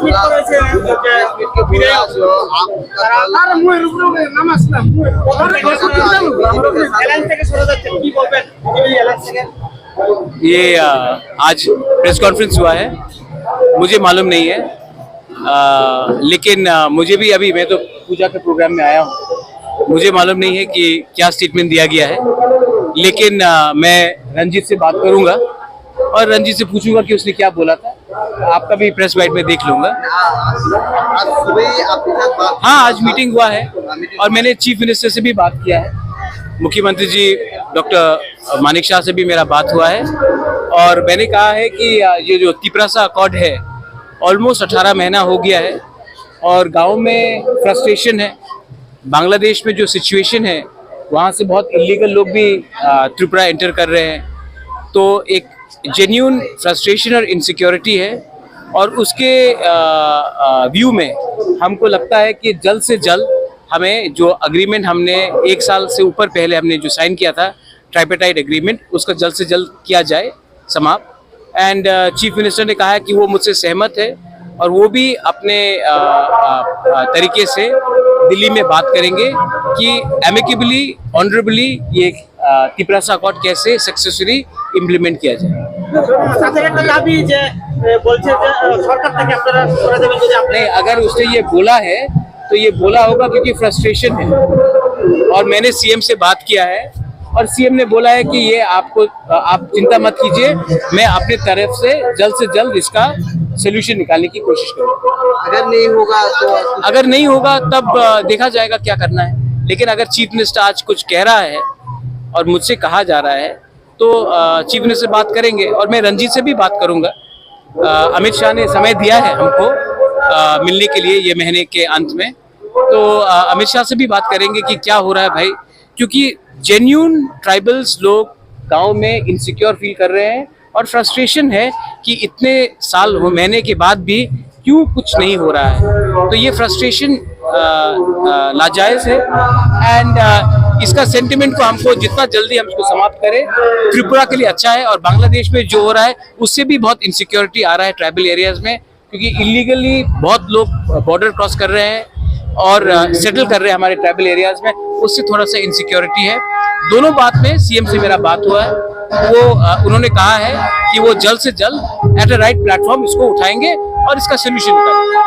Meet করেছে ये आज प्रेस कॉन्फ्रेंस हुआ है, मुझे मालूम नहीं है, लेकिन मुझे भी अभी मैं तो पूजा के प्रोग्राम में आया हूँ, मुझे मालूम नहीं है कि क्या स्टेटमेंट दिया गया है। लेकिन मैं रंजीत से बात करूंगा और रंजीत से पूछूंगा कि उसने क्या बोला था। आपका भी प्रेस बाइट में देख लूंगा। आज सुबह ही आपके साथ बात। हाँ, आज मीटिंग हुआ है और मैंने चीफ मिनिस्टर से भी बात किया है, मुख्यमंत्री जी डॉक्टर मानिक शाह से भी मेरा बात हुआ है और मैंने कहा है कि ये जो तिपरासा अकॉर्ड है ऑलमोस्ट 18 महीना हो गया है और गांव में फ्रस्ट्रेशन है। बांग्लादेश में जो सिचुएशन है वहाँ से बहुत इलीगल लोग भी त्रिपुरा एंटर कर रहे हैं, तो एक जेन्यून फ्रस्ट्रेशन और इनसिक्योरिटी है और उसके व्यू में हमको लगता है कि जल्द से जल्द हमें जो अग्रीमेंट हमने 1 साल से ऊपर पहले हमने जो साइन किया था ट्राइपेटाइट एग्रीमेंट, उसका जल्द से जल्द किया जाए समाप्त। एंड चीफ मिनिस्टर ने कहा है कि वो मुझसे सहमत है और वो भी अपने तरीके से दिल्ली में बात करेंगे कि एमिकेबली ऑनरेबली ये तिपरासा अकॉर्ड कैसे सक्सेसफुली इम्प्लीमेंट किया जाए। नहीं, अगर उसने ये बोला है तो ये बोला होगा क्योंकि फ्रस्ट्रेशन है और मैंने सीएम से बात किया है और सीएम ने बोला है कि ये आपको आप चिंता मत कीजिए, मैं अपनी तरफ से जल्द इसका सोल्यूशन निकालने की कोशिश करूँगा। अगर नहीं होगा तब देखा जाएगा क्या करना है। लेकिन अगर चीफ मिनिस्टर आज कुछ कह रहा है और मुझसे कहा जा रहा है तो चीफ मिनिस्टर बात करेंगे और मैं रंजीत से भी बात करूंगा। अमित शाह ने समय दिया है हमको मिलने के लिए ये महीने के अंत में, तो अमित शाह से भी बात करेंगे कि क्या हो रहा है भाई, क्योंकि जेन्यून ट्राइबल्स लोग गांव में इनसिक्योर फील कर रहे हैं और फ्रस्ट्रेशन है कि इतने साल महीने के बाद भी क्यों कुछ नहीं हो रहा है। तो ये फ्रस्ट्रेशन लाजायज है एंड इसका सेंटिमेंट को हमको जितना जल्दी हम इसको समाप्त करें त्रिपुरा के लिए अच्छा है। और बांग्लादेश में जो हो रहा है उससे भी बहुत इनसिक्योरिटी आ रहा है ट्राइबल एरियाज में, क्योंकि इलीगली बहुत लोग बॉर्डर क्रॉस कर रहे हैं और सेटल कर रहे हैं हमारे ट्राइबल एरियाज में, उससे थोड़ा सा इनसिक्योरिटी है। दोनों बात में सीएम से मेरा बात हुआ है, वो उन्होंने कहा है कि वो जल्द से जल्द एट अ राइट प्लेटफॉर्म इसको उठाएंगे और इसका सोल्यूशन निकालेंगे।